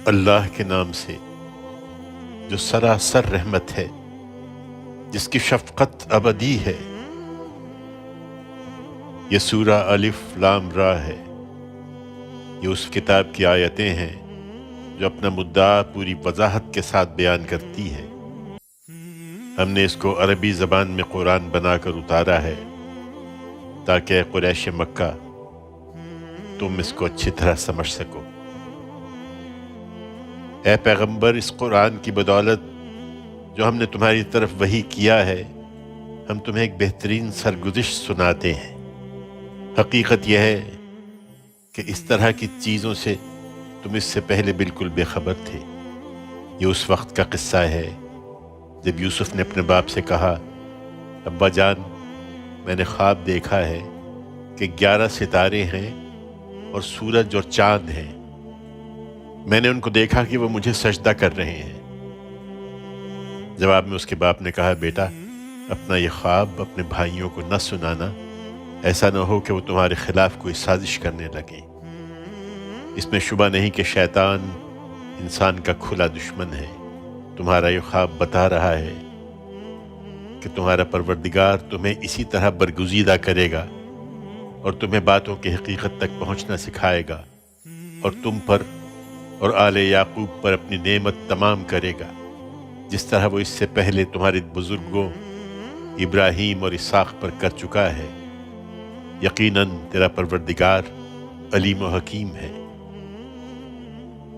اللہ کے نام سے جو سراسر رحمت ہے، جس کی شفقت ابدی ہے۔ یہ سورہ الف لام را ہے۔ یہ اس کتاب کی آیتیں ہیں جو اپنا مدعا پوری وضاحت کے ساتھ بیان کرتی ہے۔ ہم نے اس کو عربی زبان میں قرآن بنا کر اتارا ہے تاکہ قریش مکہ تم اس کو اچھی طرح سمجھ سکو۔ اے پیغمبر، اس قرآن کی بدولت جو ہم نے تمہاری طرف وحی کیا ہے، ہم تمہیں ایک بہترین سرگزشت سناتے ہیں۔ حقیقت یہ ہے کہ اس طرح کی چیزوں سے تم اس سے پہلے بالکل بے خبر تھے۔ یہ اس وقت کا قصہ ہے جب یوسف نے اپنے باپ سے کہا، ابا جان، میں نے خواب دیکھا ہے کہ 11 ستارے ہیں اور سورج اور چاند ہیں۔ میں نے ان کو دیکھا کہ وہ مجھے سجدہ کر رہے ہیں۔ جواب میں اس کے باپ نے کہا، بیٹا، اپنا یہ خواب اپنے بھائیوں کو نہ سنانا، ایسا نہ ہو کہ وہ تمہارے خلاف کوئی سازش کرنے لگیں۔ اس میں شبہ نہیں کہ شیطان انسان کا کھلا دشمن ہے۔ تمہارا یہ خواب بتا رہا ہے کہ تمہارا پروردگار تمہیں اسی طرح برگزیدہ کرے گا اور تمہیں باتوں کی حقیقت تک پہنچنا سکھائے گا، اور تم پر اور آل یعقوب پر اپنی نعمت تمام کرے گا، جس طرح وہ اس سے پہلے تمہارے بزرگوں ابراہیم اور اسحاق پر کر چکا ہے۔ یقیناً تیرا پروردگار علیم و حکیم ہے۔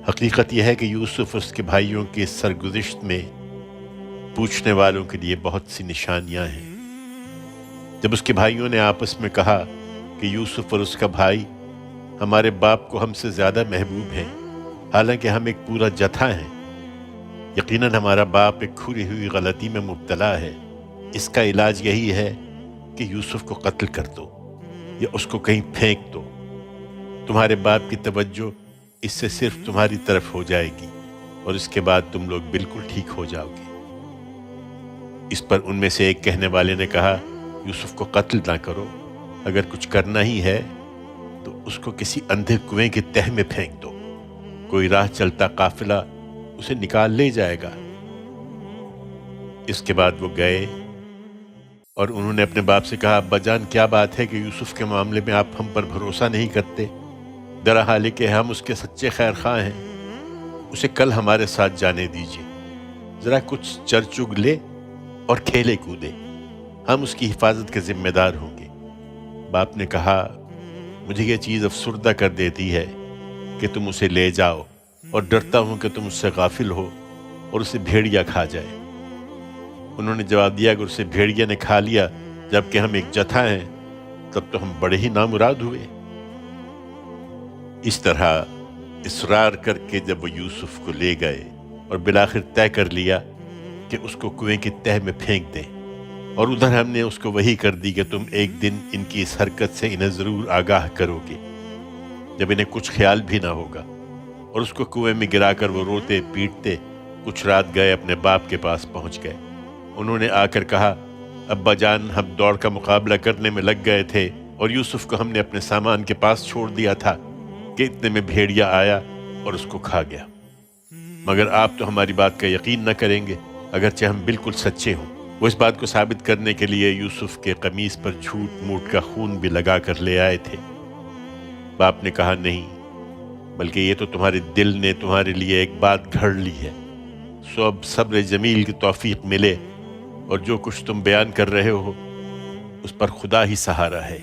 حقیقت یہ ہے کہ یوسف اور اس کے بھائیوں کی اس سرگزشت میں پوچھنے والوں کے لیے بہت سی نشانیاں ہیں۔ جب اس کے بھائیوں نے آپس میں کہا کہ یوسف اور اس کا بھائی ہمارے باپ کو ہم سے زیادہ محبوب ہیں، حالانکہ ہم ایک پورا جتھا ہیں، یقیناً ہمارا باپ ایک کھری ہوئی غلطی میں مبتلا ہے، اس کا علاج یہی ہے کہ یوسف کو قتل کر دو یا اس کو کہیں پھینک دو۔ تمہارے باپ کی توجہ اس سے صرف تمہاری طرف ہو جائے گی اور اس کے بعد تم لوگ بالکل ٹھیک ہو جاؤ گے۔ اس پر ان میں سے ایک کہنے والے نے کہا، یوسف کو قتل نہ کرو، اگر کچھ کرنا ہی ہے تو اس کو کسی اندھے کنویں کے تہہ میں پھینک دو، کوئی راہ چلتا قافلہ اسے نکال لے جائے گا۔ اس کے بعد وہ گئے اور انہوں نے اپنے باپ سے کہا، ابا جان، کیا بات ہے کہ یوسف کے معاملے میں آپ ہم پر بھروسہ نہیں کرتے؟ درحال ہے کہ ہم اس کے سچے خیر خواہ ہیں، اسے کل ہمارے ساتھ جانے دیجیے، ذرا کچھ چر چگ لے اور کھیلے کودے، ہم اس کی حفاظت کے ذمہ دار ہوں گے۔ باپ نے کہا، مجھے یہ چیز افسردہ کر دیتی ہے کہ تم اسے لے جاؤ، اور ڈرتا ہوں کہ تم اس سے غافل ہو اور اسے بھیڑیا کھا جائے۔ انہوں نے جواب دیا، اگر اسے بھیڑیا نے کھا لیا جبکہ ہم ایک جتھا ہیں، تب تو ہم بڑے ہی نامراد ہوئے۔ اس طرح اصرار کر کے جب وہ یوسف کو لے گئے اور بالآخر طے کر لیا کہ اس کو کنویں کی تہہ میں پھینک دیں، اور ادھر ہم نے اس کو وحی کر دی کہ تم ایک دن ان کی اس حرکت سے انہیں ضرور آگاہ کرو گے جب انہیں کچھ خیال بھی نہ ہوگا، اور اس کو کنویں میں گرا کر وہ روتے پیٹتے کچھ رات گئے اپنے باپ کے پاس پہنچ گئے۔ انہوں نے آ کر کہا، ابا جان، ہم دوڑ کا مقابلہ کرنے میں لگ گئے تھے اور یوسف کو ہم نے اپنے سامان کے پاس چھوڑ دیا تھا کہ اتنے میں بھیڑیا آیا اور اس کو کھا گیا۔ مگر آپ تو ہماری بات کا یقین نہ کریں گے، اگرچہ ہم بالکل سچے ہوں۔ وہ اس بات کو ثابت کرنے کے لیے یوسف کے قمیص پر جھوٹ موٹ کا خون بھی لگا کر لے آئے تھے۔ باپ نے کہا، نہیں، بلکہ یہ تو تمہارے دل نے تمہارے لیے ایک بات گھڑ لی ہے، سو اب صبر جمیل کی توفیق ملے، اور جو کچھ تم بیان کر رہے ہو اس پر خدا ہی سہارا ہے۔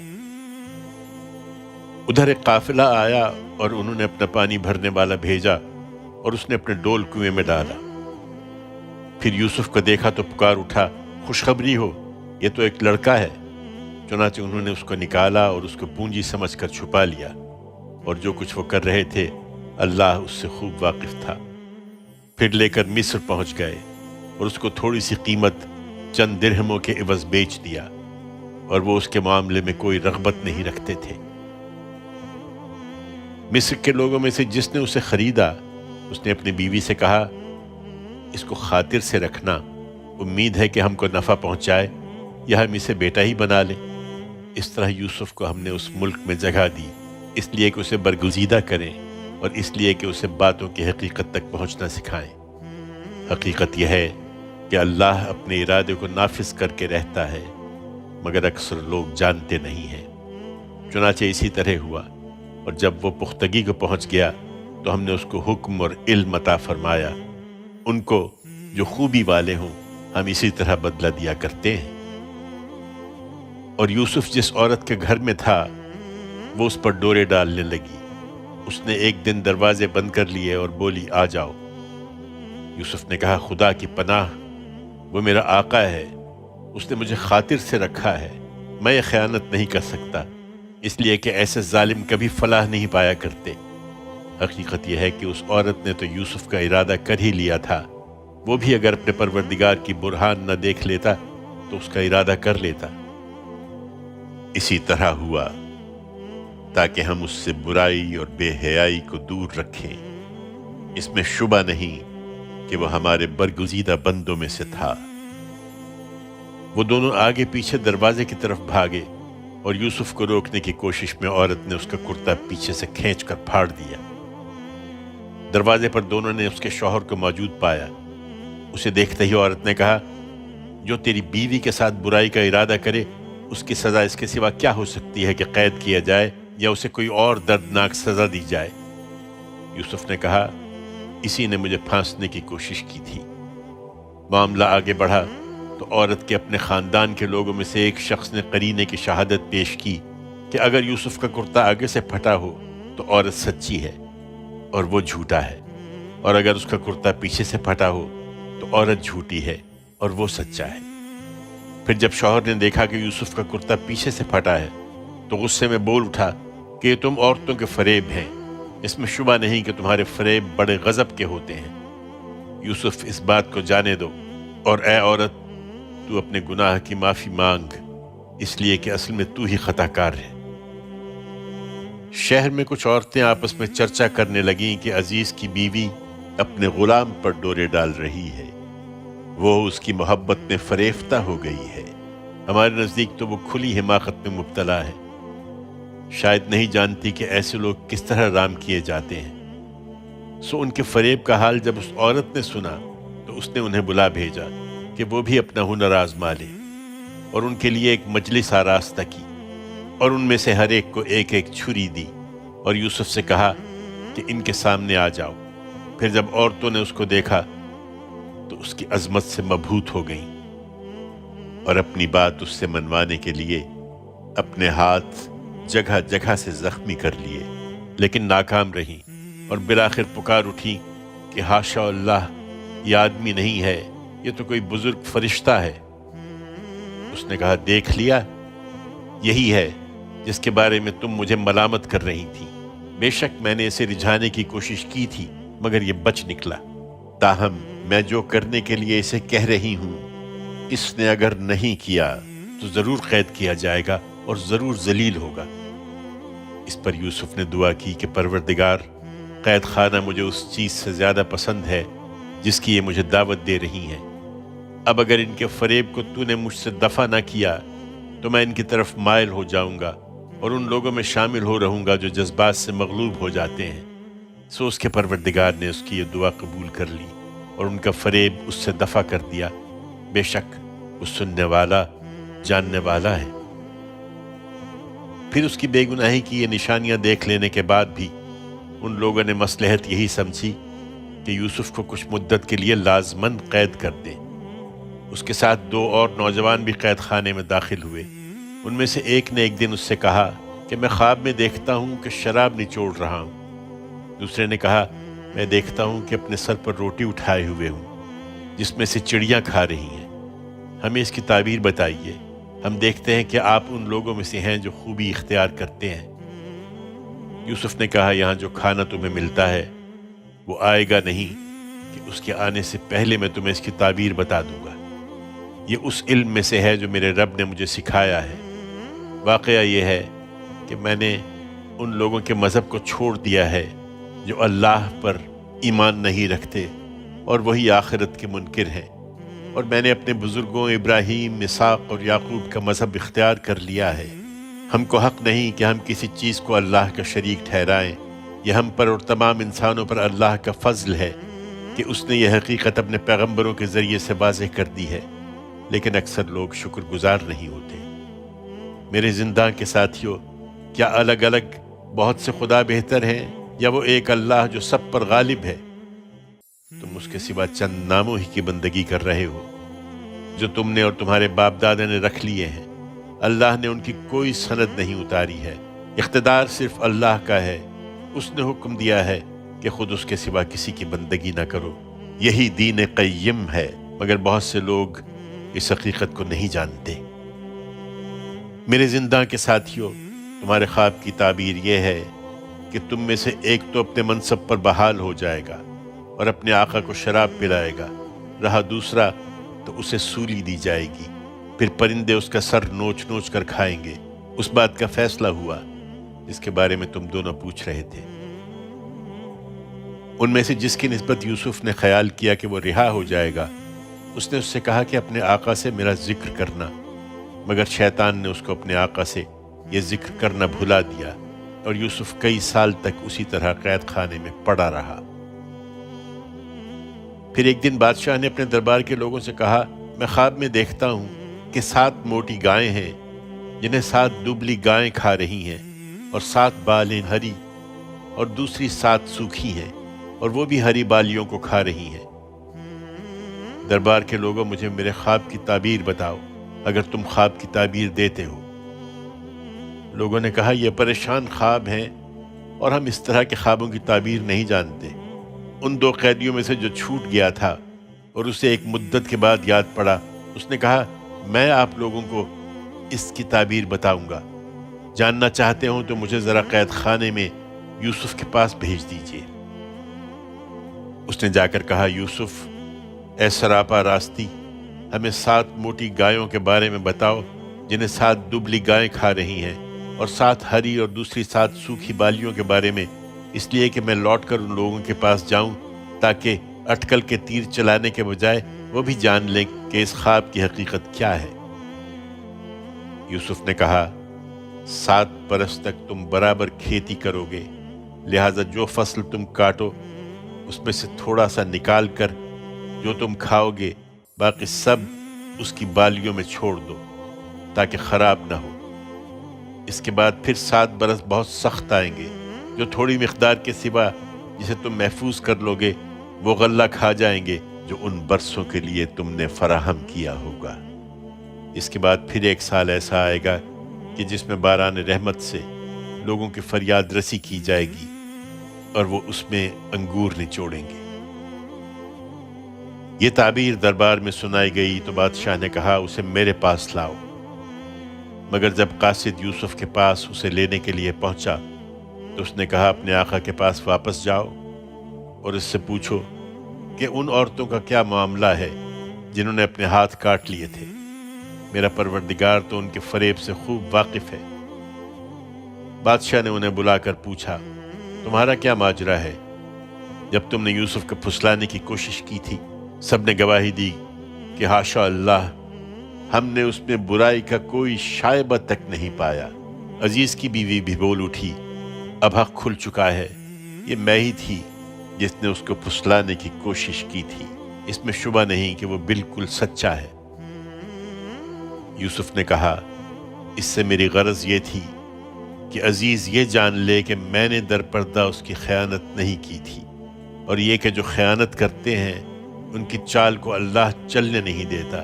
ادھر ایک قافلہ آیا اور انہوں نے اپنا پانی بھرنے والا بھیجا اور اس نے اپنے ڈول کنویں میں ڈالا۔ پھر یوسف کو دیکھا تو پکار اٹھا، خوشخبری ہو، یہ تو ایک لڑکا ہے۔ چنانچہ انہوں نے اس کو نکالا اور اس کو پونجی سمجھ کر چھپا لیا، اور جو کچھ وہ کر رہے تھے اللہ اس سے خوب واقف تھا۔ پھر لے کر مصر پہنچ گئے اور اس کو تھوڑی سی قیمت چند درہموں کے عوض بیچ دیا، اور وہ اس کے معاملے میں کوئی رغبت نہیں رکھتے تھے۔ مصر کے لوگوں میں سے جس نے اسے خریدا، اس نے اپنی بیوی سے کہا، اس کو خاطر سے رکھنا، امید ہے کہ ہم کو نفع پہنچائے یا ہم اسے بیٹا ہی بنا لیں۔ اس طرح یوسف کو ہم نے اس ملک میں جگہ دی، اس لیے کہ اسے برگزیدہ کریں اور اس لیے کہ اسے باتوں کی حقیقت تک پہنچنا سکھائیں۔ حقیقت یہ ہے کہ اللہ اپنے ارادے کو نافذ کر کے رہتا ہے، مگر اکثر لوگ جانتے نہیں ہیں۔ چنانچہ اسی طرح ہوا، اور جب وہ پختگی کو پہنچ گیا تو ہم نے اس کو حکم اور علم عطا فرمایا۔ ان کو جو خوبی والے ہوں ہم اسی طرح بدلہ دیا کرتے ہیں۔ اور یوسف جس عورت کے گھر میں تھا وہ اس پر ڈورے ڈالنے لگی۔ اس نے ایک دن دروازے بند کر لیے اور بولی، آ جاؤ۔ یوسف نے کہا، خدا کی پناہ، وہ میرا آقا ہے، اس نے مجھے خاطر سے رکھا ہے، میں یہ خیانت نہیں کر سکتا، اس لیے کہ ایسے ظالم کبھی فلاح نہیں پایا کرتے۔ حقیقت یہ ہے کہ اس عورت نے تو یوسف کا ارادہ کر ہی لیا تھا، وہ بھی اگر اپنے پروردگار کی برہان نہ دیکھ لیتا تو اس کا ارادہ کر لیتا۔ اسی طرح ہوا تاکہ ہم اس سے برائی اور بے حیائی کو دور رکھیں۔ اس میں شبہ نہیں کہ وہ ہمارے برگزیدہ بندوں میں سے تھا۔ وہ دونوں آگے پیچھے دروازے کی طرف بھاگے اور یوسف کو روکنے کی کوشش میں عورت نے اس کا کرتا پیچھے سے کھینچ کر پھاڑ دیا۔ دروازے پر دونوں نے اس کے شوہر کو موجود پایا۔ اسے دیکھتے ہی عورت نے کہا، جو تیری بیوی کے ساتھ برائی کا ارادہ کرے اس کی سزا اس کے سوا کیا ہو سکتی ہے کہ قید کیا جائے یا اسے کوئی اور دردناک سزا دی جائے؟ یوسف نے کہا، اسی نے مجھے پھانسنے کی کوشش کی تھی۔ معاملہ آگے بڑھا تو عورت کے اپنے خاندان کے لوگوں میں سے ایک شخص نے قرینے کی شہادت پیش کی کہ اگر یوسف کا کرتا آگے سے پھٹا ہو تو عورت سچی ہے اور وہ جھوٹا ہے، اور اگر اس کا کرتا پیچھے سے پھٹا ہو تو عورت جھوٹی ہے اور وہ سچا ہے۔ پھر جب شوہر نے دیکھا کہ یوسف کا کرتا پیچھے سے پھٹا ہے تو غصے میں بول اٹھا کہ یہ تم عورتوں کے فریب ہیں، اس میں شبہ نہیں کہ تمہارے فریب بڑے غضب کے ہوتے ہیں۔ یوسف، اس بات کو جانے دو، اور اے عورت، تو اپنے گناہ کی معافی مانگ، اس لیے کہ اصل میں تو ہی خطا کار ہے۔ شہر میں کچھ عورتیں آپس میں چرچا کرنے لگیں کہ عزیز کی بیوی اپنے غلام پر ڈورے ڈال رہی ہے، وہ اس کی محبت میں فریفتہ ہو گئی ہے۔ ہمارے نزدیک تو وہ کھلی حماقت میں مبتلا ہے، شاید نہیں جانتی کہ ایسے لوگ کس طرح رام کیے جاتے ہیں۔ سو ان کے فریب کا حال جب اس عورت نے سنا تو اس نے انہیں بلا بھیجا کہ وہ بھی اپنا ہنر آزما لے، اور ان کے لیے ایک مجلس آراستہ کی، اور ان میں سے ہر ایک کو ایک ایک چھری دی، اور یوسف سے کہا کہ ان کے سامنے آ جاؤ۔ پھر جب عورتوں نے اس کو دیکھا تو اس کی عظمت سے مبہوت ہو گئیں، اور اپنی بات اس سے منوانے کے لیے اپنے ہاتھ جگہ جگہ سے زخمی کر لیے، لیکن ناکام رہیں، اور بالآخر پکار اٹھی کہ حاشا اللہ، یہ آدمی نہیں ہے، یہ تو کوئی بزرگ فرشتہ ہے۔ اس نے کہا، دیکھ لیا، یہی ہے جس کے بارے میں تم مجھے ملامت کر رہی تھی۔ بے شک میں نے اسے رجھانے کی کوشش کی تھی مگر یہ بچ نکلا، تاہم میں جو کرنے کے لیے اسے کہہ رہی ہوں اس نے اگر نہیں کیا تو ضرور قید کیا جائے گا اور ضرور ذلیل ہوگا۔ اس پر یوسف نے دعا کی کہ پروردگار، قید خانہ مجھے اس چیز سے زیادہ پسند ہے جس کی یہ مجھے دعوت دے رہی ہیں۔ اب اگر ان کے فریب کو تو نے مجھ سے دفع نہ کیا تو میں ان کی طرف مائل ہو جاؤں گا اور ان لوگوں میں شامل ہو رہوں گا جو جذبات سے مغلوب ہو جاتے ہیں۔ سو اس کے پروردگار نے اس کی یہ دعا قبول کر لی اور ان کا فریب اس سے دفع کر دیا، بے شک وہ سننے والا جاننے والا ہے۔ پھر اس کی بے گناہی کی یہ نشانیاں دیکھ لینے کے بعد بھی ان لوگوں نے مصلحت یہی سمجھی کہ یوسف کو کچھ مدت کے لیے لازماً قید کر دیں۔ اس کے ساتھ 2 اور نوجوان بھی قید خانے میں داخل ہوئے۔ ان میں سے ایک نے ایک دن اس سے کہا کہ میں خواب میں دیکھتا ہوں کہ شراب نچوڑ رہا ہوں۔ دوسرے نے کہا، میں دیکھتا ہوں کہ اپنے سر پر روٹی اٹھائے ہوئے ہوں جس میں سے چڑیاں کھا رہی ہیں، ہمیں اس کی تعبیر بتائیے، ہم دیکھتے ہیں کہ آپ ان لوگوں میں سے ہیں جو خوبی اختیار کرتے ہیں۔ یوسف نے کہا، یہاں جو کھانا تمہیں ملتا ہے وہ آئے گا نہیں کہ اس کے آنے سے پہلے میں تمہیں اس کی تعبیر بتا دوں گا۔ یہ اس علم میں سے ہے جو میرے رب نے مجھے سکھایا ہے۔ واقعہ یہ ہے کہ میں نے ان لوگوں کے مذہب کو چھوڑ دیا ہے جو اللہ پر ایمان نہیں رکھتے اور وہی آخرت کے منکر ہیں، اور میں نے اپنے بزرگوں ابراہیم، اسحاق اور یعقوب کا مذہب اختیار کر لیا ہے۔ ہم کو حق نہیں کہ ہم کسی چیز کو اللہ کا شریک ٹھہرائیں یہ ہم پر اور تمام انسانوں پر اللہ کا فضل ہے کہ اس نے یہ حقیقت اپنے پیغمبروں کے ذریعے سے واضح کر دی ہے، لیکن اکثر لوگ شکر گزار نہیں ہوتے۔ میرے زندہ کے ساتھیوں، کیا الگ الگ بہت سے خدا بہتر ہیں یا وہ ایک اللہ جو سب پر غالب ہے؟ تم اس کے سوا چند ناموں ہی کی بندگی کر رہے ہو جو تم نے اور تمہارے باپ دادا نے رکھ لیے ہیں۔ اللہ نے ان کی کوئی سند نہیں اتاری ہے، اقتدار صرف اللہ کا ہے۔ اس نے حکم دیا ہے کہ خود اس کے سوا کسی کی بندگی نہ کرو، یہی دین قیم ہے، مگر بہت سے لوگ اس حقیقت کو نہیں جانتے۔ میرے زندہ کے ساتھیوں، تمہارے خواب کی تعبیر یہ ہے کہ تم میں سے ایک تو اپنے منصب پر بحال ہو جائے گا اور اپنے آقا کو شراب پلائے گا، رہا دوسرا تو اسے سولی دی جائے گی، پھر پرندے اس کا سر نوچ نوچ کر کھائیں گے۔ اس بات کا فیصلہ ہوا جس کے بارے میں تم دونوں پوچھ رہے تھے۔ ان میں سے جس کی نسبت یوسف نے خیال کیا کہ وہ رہا ہو جائے گا، اس نے اس سے کہا کہ اپنے آقا سے میرا ذکر کرنا، مگر شیطان نے اس کو اپنے آقا سے یہ ذکر کرنا بھلا دیا اور یوسف کئی سال تک اسی طرح قید خانے میں پڑا رہا۔ پھر ایک دن بادشاہ نے اپنے دربار کے لوگوں سے کہا، میں خواب میں دیکھتا ہوں کہ 7 موٹی گائیں ہیں جنہیں 7 دبلی گائیں کھا رہی ہیں، اور 7 بالیں ہری اور دوسری 7 سوکھی ہیں، اور وہ بھی ہری بالیوں کو کھا رہی ہیں۔ دربار کے لوگوں، مجھے میرے خواب کی تعبیر بتاؤ اگر تم خواب کی تعبیر دیتے ہو۔ لوگوں نے کہا، یہ پریشان خواب ہیں اور ہم اس طرح کے خوابوں کی تعبیر نہیں جانتے۔ ان 2 قیدیوں میں سے جو چھوٹ گیا تھا اور اسے ایک مدت کے بعد یاد پڑا، اس نے کہا، میں آپ لوگوں کو اس کی تعبیر بتاؤں گا۔ جاننا چاہتے ہوں تو مجھے ذرا قید خانے میں یوسف کے پاس بھیج دیجیے۔ اس نے جا کر کہا، یوسف، اے سراپا راستی، ہمیں 7 موٹی گایوں کے بارے میں بتاؤ جنہیں 7 دبلی گائیں کھا رہی ہیں، اور 7 ہری اور دوسری 7 سوکھی بالیوں کے بارے میں، اس لیے کہ میں لوٹ کر ان لوگوں کے پاس جاؤں تاکہ اٹکل کے تیر چلانے کے بجائے وہ بھی جان لیں کہ اس خواب کی حقیقت کیا ہے۔ یوسف نے کہا، 7 برس تک تم برابر کھیتی کرو گے، لہٰذا جو فصل تم کاٹو اس میں سے تھوڑا سا نکال کر جو تم کھاؤ گے باقی سب اس کی بالیوں میں چھوڑ دو تاکہ خراب نہ ہو۔ اس کے بعد پھر 7 برس بہت سخت آئیں گے، جو تھوڑی مقدار کے سوا جسے تم محفوظ کر لو گے وہ غلہ کھا جائیں گے جو ان برسوں کے لیے تم نے فراہم کیا ہوگا۔ اس کے بعد پھر 1 سال ایسا آئے گا کہ جس میں باران رحمت سے لوگوں کی فریاد رسی کی جائے گی اور وہ اس میں انگور نچوڑیں گے۔ یہ تعبیر دربار میں سنائی گئی تو بادشاہ نے کہا، اسے میرے پاس لاؤ۔ مگر جب قاصد یوسف کے پاس اسے لینے کے لیے پہنچا تو اس نے کہا، اپنے آقا کے پاس واپس جاؤ اور اس سے پوچھو کہ ان عورتوں کا کیا معاملہ ہے جنہوں نے اپنے ہاتھ کاٹ لیے تھے۔ میرا پروردگار تو ان کے فریب سے خوب واقف ہے۔ بادشاہ نے انہیں بلا کر پوچھا، تمہارا کیا ماجرا ہے؟ جب تم نے یوسف کو پھسلانے کی کوشش کی تھی، سب نے گواہی دی کہ حاشا اللہ، ہم نے اس میں برائی کا کوئی شائبہ تک نہیں پایا۔ عزیز کی بیوی بھی بول اٹھی، اب حق کھل چکا ہے، یہ میں ہی تھی جس نے اس کو پھسلانے کی کوشش کی تھی، اس میں شبہ نہیں کہ وہ بالکل سچا ہے۔ یوسف نے کہا، اس سے میری غرض یہ تھی کہ عزیز یہ جان لے کہ میں نے در پردہ اس کی خیانت نہیں کی تھی، اور یہ کہ جو خیانت کرتے ہیں ان کی چال کو اللہ چلنے نہیں دیتا۔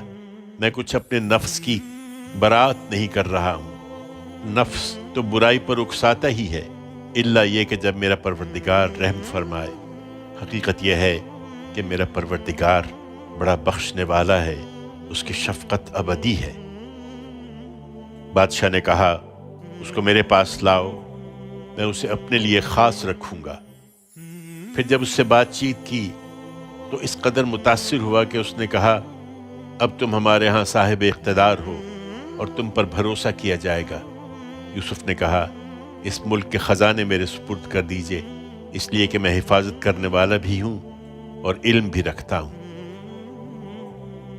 میں کچھ اپنے نفس کی برات نہیں کر رہا ہوں، نفس تو برائی پر اکساتا ہی ہے، الا یہ کہ جب میرا پروردگار رحم فرمائے۔ حقیقت یہ ہے کہ میرا پروردگار بڑا بخشنے والا ہے، اس کی شفقت ابدی ہے۔ بادشاہ نے کہا، اس کو میرے پاس لاؤ، میں اسے اپنے لیے خاص رکھوں گا۔ پھر جب اس سے بات چیت کی تو اس قدر متاثر ہوا کہ اس نے کہا، اب تم ہمارے ہاں صاحب اقتدار ہو اور تم پر بھروسہ کیا جائے گا۔ یوسف نے کہا، اس ملک کے خزانے میرے سپرد کر دیجئے، اس لیے کہ میں حفاظت کرنے والا بھی ہوں اور علم بھی رکھتا ہوں۔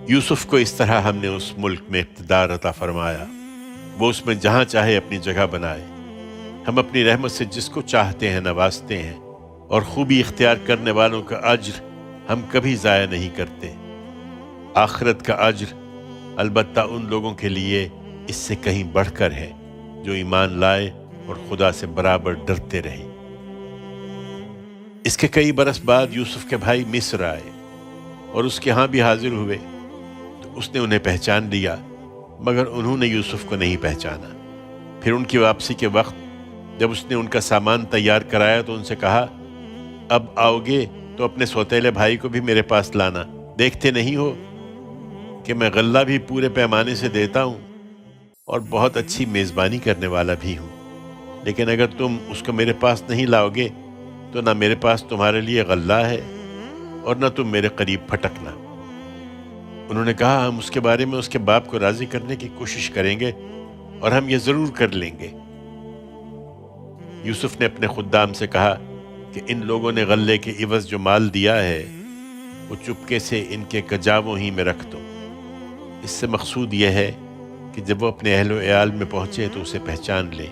یوسف کو اس طرح ہم نے اس ملک میں اقتدار عطا فرمایا، وہ اس میں جہاں چاہے اپنی جگہ بنائے۔ ہم اپنی رحمت سے جس کو چاہتے ہیں نوازتے ہیں، اور خوبی اختیار کرنے والوں کا اجر ہم کبھی ضائع نہیں کرتے۔ آخرت کا اجر البتہ ان لوگوں کے لیے اس سے کہیں بڑھ کر ہے جو ایمان لائے اور خدا سے برابر ڈرتے رہے۔ اس کے کئی برس بعد یوسف کے بھائی مصر آئے اور اس کے ہاں بھی حاضر ہوئے، تو اس نے انہیں پہچان لیا، مگر انہوں نے یوسف کو نہیں پہچانا۔ پھر ان کی واپسی کے وقت جب اس نے ان کا سامان تیار کرایا تو ان سے کہا، اب آؤ گے تو اپنے سوتیلے بھائی کو بھی میرے پاس لانا۔ دیکھتے نہیں ہو کہ میں غلہ بھی پورے پیمانے سے دیتا ہوں اور بہت اچھی میزبانی کرنے والا بھی ہوں، لیکن اگر تم اس کو میرے پاس نہیں لاؤ گے تو نہ میرے پاس تمہارے لیے غلہ ہے اور نہ تم میرے قریب پھٹکنا۔ انہوں نے کہا، ہم اس کے بارے میں اس کے باپ کو راضی کرنے کی کوشش کریں گے اور ہم یہ ضرور کر لیں گے۔ یوسف نے اپنے خدام سے کہا کہ ان لوگوں نے غلے کے عوض جو مال دیا ہے وہ چپکے سے ان کے کجاووں ہی میں رکھ دو۔ اس سے مقصود یہ ہے کہ جب وہ اپنے اہل و عیال میں پہنچے تو اسے پہچان لے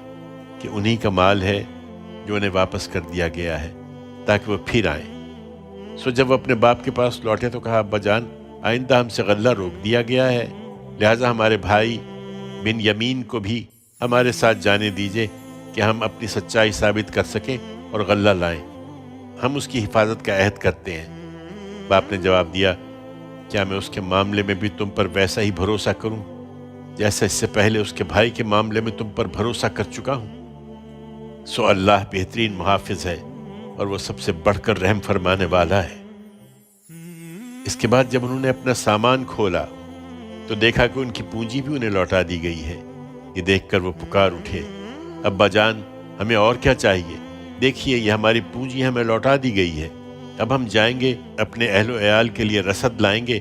کہ انہی کا مال ہے جو انہیں واپس کر دیا گیا ہے، تاکہ وہ پھر آئیں۔ سو جب وہ اپنے باپ کے پاس لوٹے تو کہا، ابا جان، آئندہ ہم سے غلہ روک دیا گیا ہے، لہٰذا ہمارے بھائی بن یمین کو بھی ہمارے ساتھ جانے دیجیے کہ ہم اپنی سچائی ثابت کر سکیں اور غلہ لائیں۔ ہم اس کی حفاظت کا عہد کرتے ہیں۔ باپ نے جواب دیا، کیا میں اس کے معاملے میں بھی تم پر ویسا ہی بھروسہ کروں جیسا اس سے پہلے اس کے بھائی کے معاملے میں تم پر بھروسہ کر چکا ہوں؟ سو اللہ بہترین محافظ ہے اور وہ سب سے بڑھ کر رحم فرمانے والا ہے۔ اس کے بعد جب انہوں نے اپنا سامان کھولا تو دیکھا کہ ان کی پونجی بھی انہیں لوٹا دی گئی ہے۔ یہ دیکھ کر وہ پکار اٹھے، ابا جان، ہمیں اور کیا چاہیے؟ دیکھیے، یہ ہماری پونجی ہمیں لوٹا دی گئی ہے۔ اب ہم جائیں گے، اپنے اہل و عیال کے لیے رسد لائیں گے،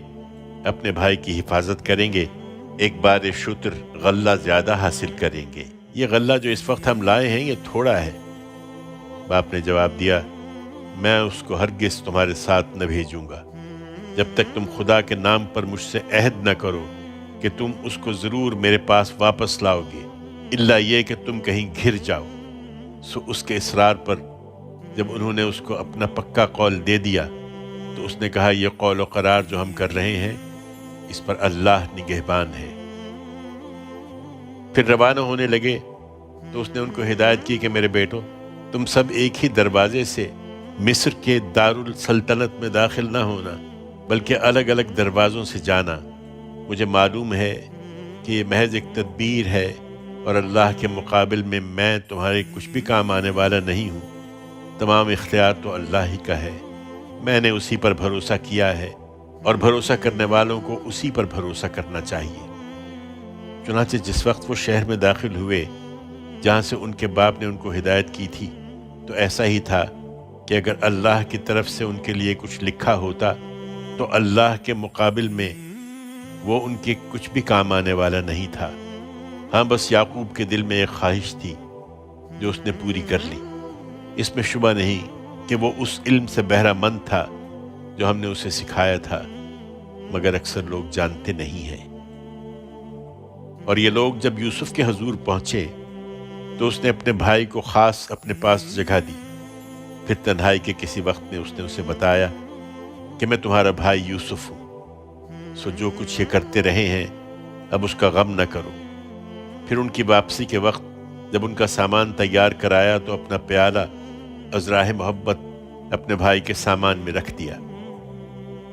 اپنے بھائی کی حفاظت کریں گے، ایک بار شتر غلہ زیادہ حاصل کریں گے۔ یہ غلہ جو اس وقت ہم لائے ہیں یہ تھوڑا ہے۔ باپ نے جواب دیا، میں اس کو ہرگز تمہارے ساتھ نہ بھیجوں گا جب تک تم خدا کے نام پر مجھ سے عہد نہ کرو کہ تم اس کو ضرور میرے پاس واپس لاؤ گے، الا یہ کہ تم کہیں گھر جاؤ۔ سو اس کے اصرار پر جب انہوں نے اس کو اپنا پکا قول دے دیا تو اس نے کہا، یہ قول و قرار جو ہم کر رہے ہیں اس پر اللہ نگہبان ہے۔ پھر روانہ ہونے لگے تو اس نے ان کو ہدایت کی کہ میرے بیٹو، تم سب ایک ہی دروازے سے مصر کے دارالسلطنت میں داخل نہ ہونا، بلکہ الگ الگ دروازوں سے جانا۔ مجھے معلوم ہے کہ یہ محض ایک تدبیر ہے اور اللہ کے مقابل میں تمہارے کچھ بھی کام آنے والا نہیں ہوں۔ تمام اختیار تو اللہ ہی کا ہے، میں نے اسی پر بھروسہ کیا ہے اور بھروسہ کرنے والوں کو اسی پر بھروسہ کرنا چاہیے۔ چنانچہ جس وقت وہ شہر میں داخل ہوئے جہاں سے ان کے باپ نے ان کو ہدایت کی تھی، تو ایسا ہی تھا کہ اگر اللہ کی طرف سے ان کے لیے کچھ لکھا ہوتا تو اللہ کے مقابل میں وہ ان کے کچھ بھی کام آنے والا نہیں تھا۔ ہاں، بس یعقوب کے دل میں ایک خواہش تھی جو اس نے پوری کر لی۔ اس میں شبہ نہیں کہ وہ اس علم سے بہرہ مند تھا جو ہم نے اسے سکھایا تھا، مگر اکثر لوگ جانتے نہیں ہیں۔ اور یہ لوگ جب یوسف کے حضور پہنچے تو اس نے اپنے بھائی کو خاص اپنے پاس جگہ دی۔ پھر تنہائی کے کسی وقت میں اس نے اسے بتایا کہ میں تمہارا بھائی یوسف ہوں، سو جو کچھ یہ کرتے رہے ہیں اب اس کا غم نہ کرو۔ پھر ان کی واپسی کے وقت جب ان کا سامان تیار کرایا تو اپنا پیالہ ازراہ محبت اپنے بھائی کے سامان میں رکھ دیا۔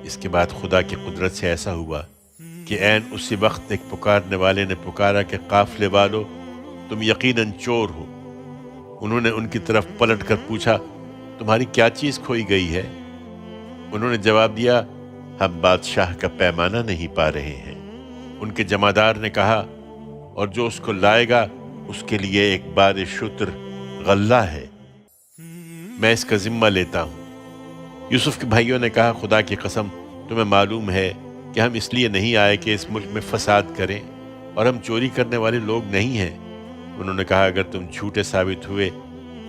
اس کے بعد خدا کی قدرت سے ایسا ہوا کہ عین اسی وقت ایک پکارنے والے نے پکارا کہ قافلے والو، تم یقیناً چور ہو۔ انہوں نے ان کی طرف پلٹ کر پوچھا، تمہاری کیا چیز کھوئی گئی ہے؟ انہوں نے جواب دیا، ہم بادشاہ کا پیمانہ نہیں پا رہے ہیں۔ ان کے جمعدار نے کہا، اور جو اس کو لائے گا اس کے لیے ایک بار شتر غلہ ہے، میں اس کا ذمہ لیتا ہوں۔ یوسف کے بھائیوں نے کہا، خدا کی قسم، تمہیں معلوم ہے کہ ہم اس لیے نہیں آئے کہ اس ملک میں فساد کریں، اور ہم چوری کرنے والے لوگ نہیں ہیں۔ انہوں نے کہا، اگر تم جھوٹے ثابت ہوئے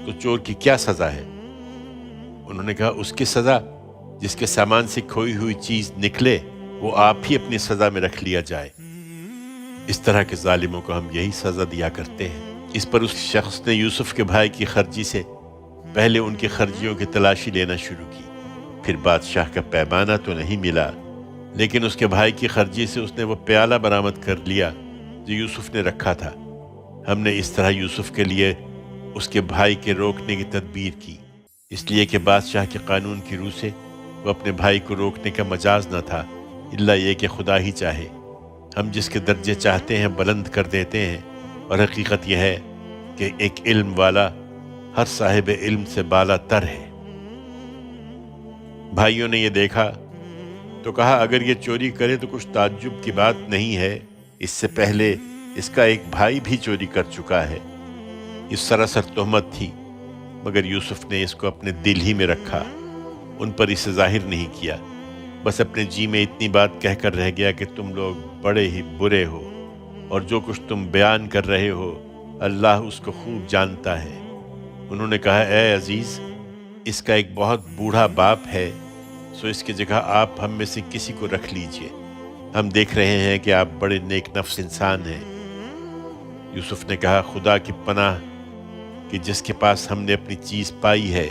تو چور کی کیا سزا ہے؟ انہوں نے کہا، اس کی سزا جس کے سامان سے کھوئی ہوئی چیز نکلے وہ آپ ہی اپنی سزا میں رکھ لیا جائے۔ اس طرح کے ظالموں کو ہم یہی سزا دیا کرتے ہیں۔ اس پر اس شخص نے یوسف کے بھائی کی خرجی سے پہلے ان کی خرجیوں کی تلاشی لینا شروع کی۔ پھر بادشاہ کا پیمانہ تو نہیں ملا، لیکن اس کے بھائی کی خرجی سے اس نے وہ پیالہ برآمد کر لیا جو یوسف نے رکھا تھا۔ ہم نے اس طرح یوسف کے لیے اس کے بھائی کے روکنے کی تدبیر کی، اس لیے کہ بادشاہ کے قانون کی روح سے وہ اپنے بھائی کو روکنے کا مجاز نہ تھا، الا یہ کہ خدا ہی چاہے۔ ہم جس کے درجے چاہتے ہیں بلند کر دیتے ہیں، اور حقیقت یہ ہے کہ ایک علم والا ہر صاحب علم سے بالا تر ہے۔ بھائیوں نے یہ دیکھا تو کہا، اگر یہ چوری کرے تو کچھ تعجب کی بات نہیں ہے، اس سے پہلے اس کا ایک بھائی بھی چوری کر چکا ہے۔ یہ سراسر تہمت تھی، مگر یوسف نے اس کو اپنے دل ہی میں رکھا، ان پر اسے ظاہر نہیں کیا، بس اپنے جی میں اتنی بات کہہ کر رہ گیا کہ تم لوگ بڑے ہی برے ہو، اور جو کچھ تم بیان کر رہے ہو اللہ اس کو خوب جانتا ہے۔ انہوں نے کہا، اے عزیز، اس کا ایک بہت بوڑھا باپ ہے، سو اس کی جگہ آپ ہم میں سے کسی کو رکھ لیجئے، ہم دیکھ رہے ہیں کہ آپ بڑے نیک نفس انسان ہیں۔ یوسف نے کہا، خدا کی پناہ کہ جس کے پاس ہم نے اپنی چیز پائی ہے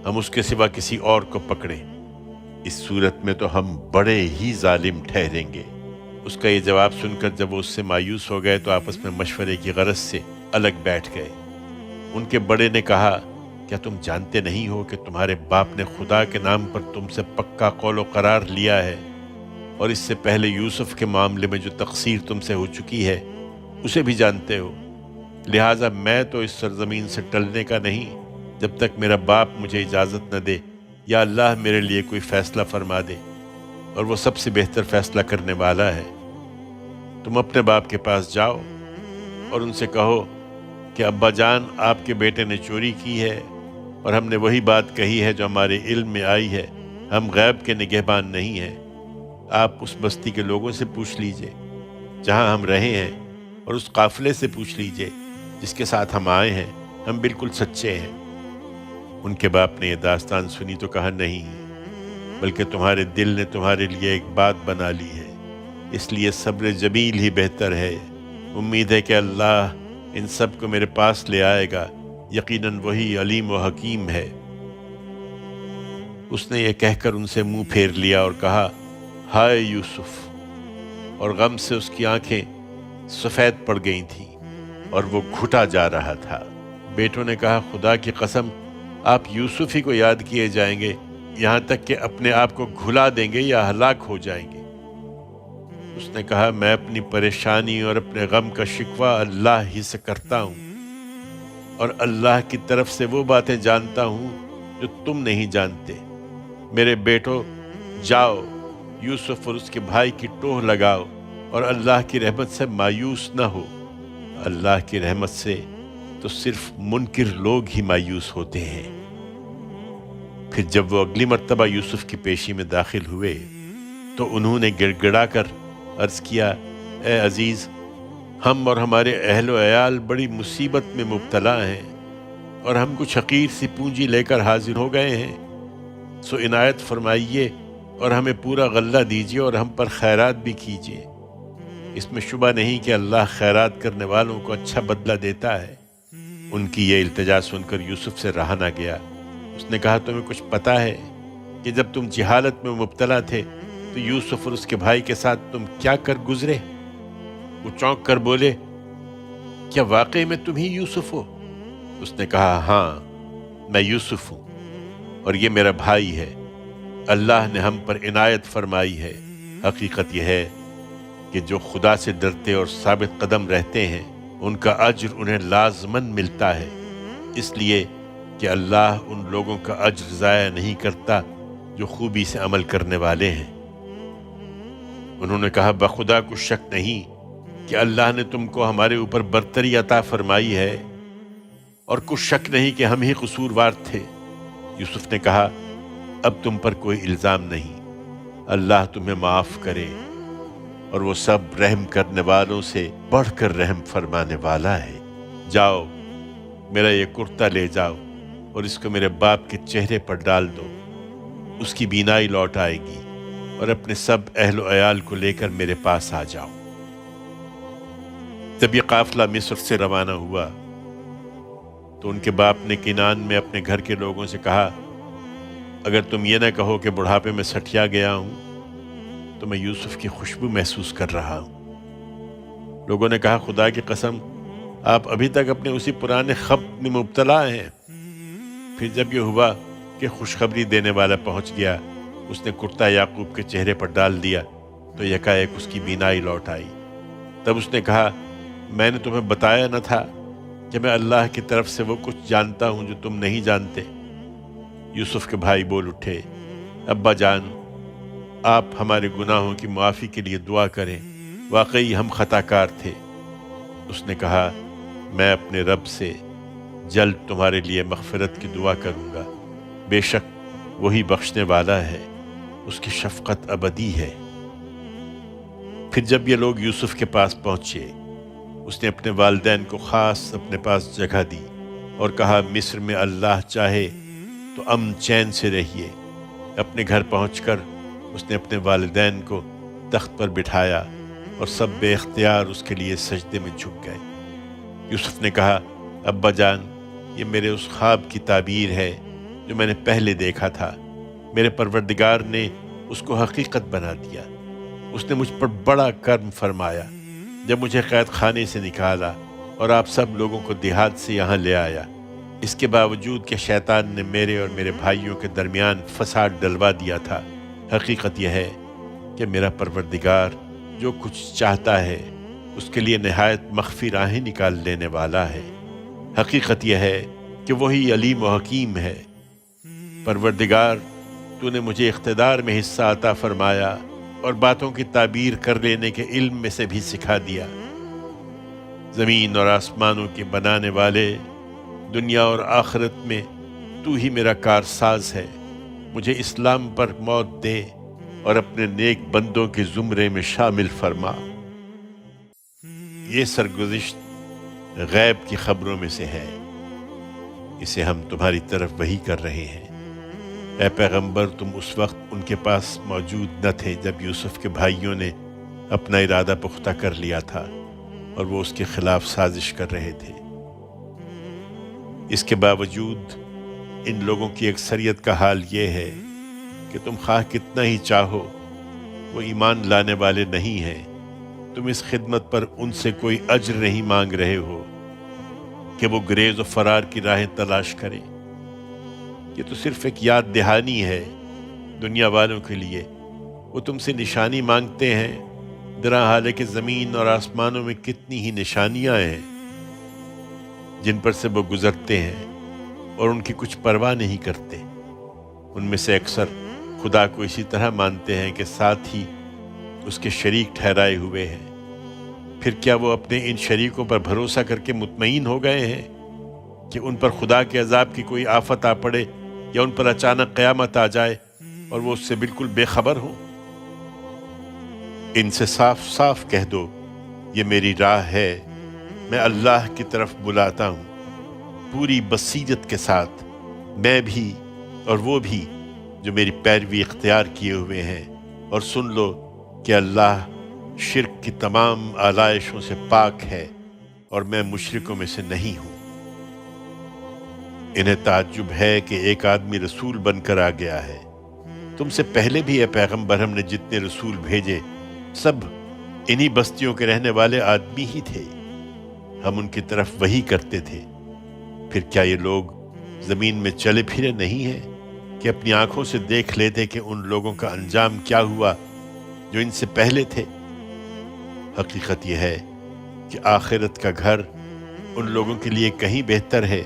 ہم اس کے سوا کسی اور کو پکڑیں، اس صورت میں تو ہم بڑے ہی ظالم ٹھہریں گے۔ اس کا یہ جواب سن کر جب وہ اس سے مایوس ہو گئے تو آپس میں مشورے کی غرض سے الگ بیٹھ گئے۔ ان کے بڑے نے کہا، کیا تم جانتے نہیں ہو کہ تمہارے باپ نے خدا کے نام پر تم سے پکا قول و قرار لیا ہے، اور اس سے پہلے یوسف کے معاملے میں جو تقصیر تم سے ہو چکی ہے اسے بھی جانتے ہو، لہٰذا میں تو اس سرزمین سے ٹلنے کا نہیں جب تک میرا باپ مجھے اجازت نہ دے یا اللہ میرے لیے کوئی فیصلہ فرما دے، اور وہ سب سے بہتر فیصلہ کرنے والا ہے۔ تم اپنے باپ کے پاس جاؤ اور ان سے کہو کہ ابا جان، آپ کے بیٹے نے چوری کی ہے، اور ہم نے وہی بات کہی ہے جو ہمارے علم میں آئی ہے، ہم غیب کے نگہبان نہیں ہیں۔ آپ اس بستی کے لوگوں سے پوچھ لیجئے جہاں ہم رہے ہیں، اور اس قافلے سے پوچھ لیجئے جس کے ساتھ ہم آئے ہیں، ہم بالکل سچے ہیں۔ ان کے باپ نے یہ داستان سنی تو کہا، نہیں، بلکہ تمہارے دل نے تمہارے لیے ایک بات بنا لی ہے، اس لیے صبر جمیل ہی بہتر ہے۔ امید ہے کہ اللہ ان سب کو میرے پاس لے آئے گا، یقیناً وہی علیم و حکیم ہے۔ اس نے یہ کہہ کر ان سے منہ پھیر لیا اور کہا، ہائے یوسف، اور غم سے اس کی آنکھیں سفید پڑ گئی تھیں اور وہ گھٹا جا رہا تھا۔ بیٹوں نے کہا، خدا کی قسم، آپ یوسف ہی کو یاد کیے جائیں گے یہاں تک کہ اپنے آپ کو گھلا دیں گے یا ہلاک ہو جائیں گے۔ اس نے کہا، میں اپنی پریشانی اور اپنے غم کا شکوہ اللہ ہی سے کرتا ہوں، اور اللہ کی طرف سے وہ باتیں جانتا ہوں جو تم نہیں جانتے۔ میرے بیٹو، جاؤ، یوسف اور اس کے بھائی کی ٹوہ لگاؤ، اور اللہ کی رحمت سے مایوس نہ ہو۔ اللہ کی رحمت سے تو صرف منکر لوگ ہی مایوس ہوتے ہیں۔ پھر جب وہ اگلی مرتبہ یوسف کی پیشی میں داخل ہوئے تو انہوں نے گڑ گڑا کر عرض کیا، اے عزیز، ہم اور ہمارے اہل و عیال بڑی مصیبت میں مبتلا ہیں، اور ہم کچھ حقیر سی پونجی لے کر حاضر ہو گئے ہیں، سو عنایت فرمائیے اور ہمیں پورا غلہ دیجیے اور ہم پر خیرات بھی کیجیے۔ اس میں شبہ نہیں کہ اللہ خیرات کرنے والوں کو اچھا بدلہ دیتا ہے۔ ان کی یہ التجا سن کر یوسف سے رہا نہ گیا۔ اس نے کہا، تمہیں کچھ پتہ ہے کہ جب تم جہالت میں مبتلا تھے تو یوسف اور اس کے بھائی کے ساتھ تم کیا کر گزرے؟ وہ چونک کر بولے، کیا واقعی میں تم ہی یوسف ہو؟ اس نے کہا، ہاں، میں یوسف ہوں، اور یہ میرا بھائی ہے۔ اللہ نے ہم پر عنایت فرمائی ہے۔ حقیقت یہ ہے کہ جو خدا سے ڈرتے اور ثابت قدم رہتے ہیں ان کا اجر انہیں لازماً ملتا ہے، اس لیے کہ اللہ ان لوگوں کا اجر ضائع نہیں کرتا جو خوبی سے عمل کرنے والے ہیں۔ انہوں نے کہا، بخدا کو شک نہیں کہ اللہ نے تم کو ہمارے اوپر برتری عطا فرمائی ہے، اور کچھ شک نہیں کہ ہم ہی قصوروار تھے۔ یوسف نے کہا، اب تم پر کوئی الزام نہیں، اللہ تمہیں معاف کرے، اور وہ سب رحم کرنے والوں سے بڑھ کر رحم فرمانے والا ہے۔ جاؤ، میرا یہ کرتا لے جاؤ اور اس کو میرے باپ کے چہرے پر ڈال دو، اس کی بینائی لوٹ آئے گی، اور اپنے سب اہل و عیال کو لے کر میرے پاس آ جاؤ۔ جب یہ قافلہ مصر سے روانہ ہوا تو ان کے باپ نے کنعان میں اپنے گھر کے لوگوں سے کہا، اگر تم یہ نہ کہو کہ بڑھاپے میں سٹھیا گیا ہوں تو میں یوسف کی خوشبو محسوس کر رہا ہوں۔ لوگوں نے کہا، خدا کی قسم، آپ ابھی تک اپنے اسی پرانے خبط میں مبتلا ہیں۔ پھر جب یہ ہوا کہ خوشخبری دینے والا پہنچ گیا، اس نے کرتا یعقوب کے چہرے پر ڈال دیا تو یکایک اس کی بینائی لوٹ آئی۔ تب اس نے کہا، میں نے تمہیں بتایا نہ تھا کہ میں اللہ کی طرف سے وہ کچھ جانتا ہوں جو تم نہیں جانتے؟ یوسف کے بھائی بول اٹھے، ابا جان، آپ ہمارے گناہوں کی معافی کے لیے دعا کریں، واقعی ہم خطا کار تھے۔ اس نے کہا، میں اپنے رب سے جلد تمہارے لیے مغفرت کی دعا کروں گا، بے شک وہی بخشنے والا ہے، اس کی شفقت ابدی ہے۔ پھر جب یہ لوگ یوسف کے پاس پہنچے، اس نے اپنے والدین کو خاص اپنے پاس جگہ دی اور کہا، مصر میں اللہ چاہے تو امن چین سے رہیے۔ اپنے گھر پہنچ کر اس نے اپنے والدین کو تخت پر بٹھایا اور سب بے اختیار اس کے لیے سجدے میں جھک گئے۔ یوسف نے کہا، ابا جان، یہ میرے اس خواب کی تعبیر ہے جو میں نے پہلے دیکھا تھا۔ میرے پروردگار نے اس کو حقیقت بنا دیا۔ اس نے مجھ پر بڑا کرم فرمایا جب مجھے قید خانے سے نکالا اور آپ سب لوگوں کو دیہات سے یہاں لے آیا۔ اس کے باوجود کہ شیطان نے میرے اور میرے بھائیوں کے درمیان فساد ڈلوا دیا تھا، حقیقت یہ ہے کہ میرا پروردگار جو کچھ چاہتا ہے اس کے لیے نہایت مخفی راہیں نکال لینے والا ہے۔ حقیقت یہ ہے کہ وہی علیم و حکیم ہے۔ پروردگار، تو نے مجھے اقتدار میں حصہ عطا فرمایا اور باتوں کی تعبیر کر لینے کے علم میں سے بھی سکھا دیا۔ زمین اور آسمانوں کے بنانے والے، دنیا اور آخرت میں تو ہی میرا کارساز ہے۔ مجھے اسلام پر موت دے اور اپنے نیک بندوں کے زمرے میں شامل فرما۔ یہ سرگزشت غیب کی خبروں میں سے ہے، اسے ہم تمہاری طرف وحی کر رہے ہیں۔ اے پیغمبر، تم اس وقت ان کے پاس موجود نہ تھے جب یوسف کے بھائیوں نے اپنا ارادہ پختہ کر لیا تھا اور وہ اس کے خلاف سازش کر رہے تھے۔ اس کے باوجود ان لوگوں کی اکثریت کا حال یہ ہے کہ تم خواہ کتنا ہی چاہو، وہ ایمان لانے والے نہیں ہیں۔ تم اس خدمت پر ان سے کوئی اجر نہیں مانگ رہے ہو کہ وہ گریز و فرار کی راہیں تلاش کریں۔ یہ تو صرف ایک یاد دہانی ہے دنیا والوں کے لیے۔ وہ تم سے نشانی مانگتے ہیں، درا حال ہے کہ زمین اور آسمانوں میں کتنی ہی نشانیاں ہیں جن پر سے وہ گزرتے ہیں اور ان کی کچھ پرواہ نہیں کرتے۔ ان میں سے اکثر خدا کو اسی طرح مانتے ہیں کہ ساتھ ہی اس کے شریک ٹھہرائے ہوئے ہیں۔ پھر کیا وہ اپنے ان شریکوں پر بھروسہ کر کے مطمئن ہو گئے ہیں کہ ان پر خدا کے عذاب کی کوئی آفت آ پڑے یا ان پر اچانک قیامت آ جائے اور وہ اس سے بالکل بے خبر ہوں؟ ان سے صاف صاف کہہ دو، یہ میری راہ ہے، میں اللہ کی طرف بلاتا ہوں پوری بصیرت کے ساتھ، میں بھی اور وہ بھی جو میری پیروی اختیار کیے ہوئے ہیں۔ اور سن لو کہ اللہ شرک کی تمام آلائشوں سے پاک ہے اور میں مشرکوں میں سے نہیں ہوں۔ انہیں تعجب ہے کہ ایک آدمی رسول بن کر آ گیا ہے۔ تم سے پہلے بھی اے پیغمبر ہم نے جتنے رسول بھیجے سب انہی بستیوں کے رہنے والے آدمی ہی تھے، ہم ان کی طرف وحی کرتے تھے۔ پھر کیا یہ لوگ زمین میں چلے پھرے نہیں ہیں کہ اپنی آنکھوں سے دیکھ لیتے کہ ان لوگوں کا انجام کیا ہوا جو ان سے پہلے تھے؟ حقیقت یہ ہے کہ آخرت کا گھر ان لوگوں کے لیے کہیں بہتر ہے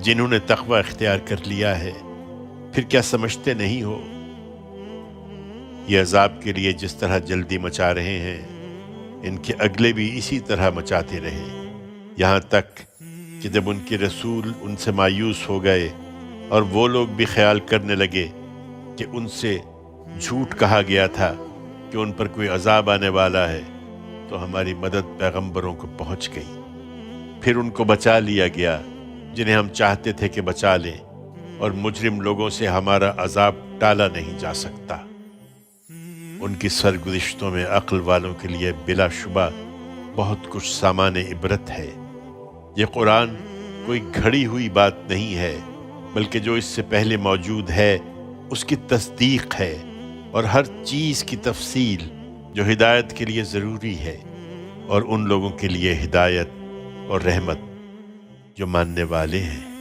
جنہوں نے تقوی اختیار کر لیا ہے۔ پھر کیا سمجھتے نہیں ہو؟ یہ عذاب کے لیے جس طرح جلدی مچا رہے ہیں، ان کے اگلے بھی اسی طرح مچاتے رہے، یہاں تک کہ جب ان کے رسول ان سے مایوس ہو گئے اور وہ لوگ بھی خیال کرنے لگے کہ ان سے جھوٹ کہا گیا تھا کہ ان پر کوئی عذاب آنے والا ہے، تو ہماری مدد پیغمبروں کو پہنچ گئی۔ پھر ان کو بچا لیا گیا جنہیں ہم چاہتے تھے کہ بچا لیں، اور مجرم لوگوں سے ہمارا عذاب ٹالا نہیں جا سکتا۔ ان کی سرگزشتوں میں عقل والوں کے لیے بلا شبہ بہت کچھ سامان عبرت ہے۔ یہ قرآن کوئی گھڑی ہوئی بات نہیں ہے، بلکہ جو اس سے پہلے موجود ہے اس کی تصدیق ہے، اور ہر چیز کی تفصیل جو ہدایت کے لیے ضروری ہے، اور ان لوگوں کے لیے ہدایت اور رحمت جو ماننے والے ہیں۔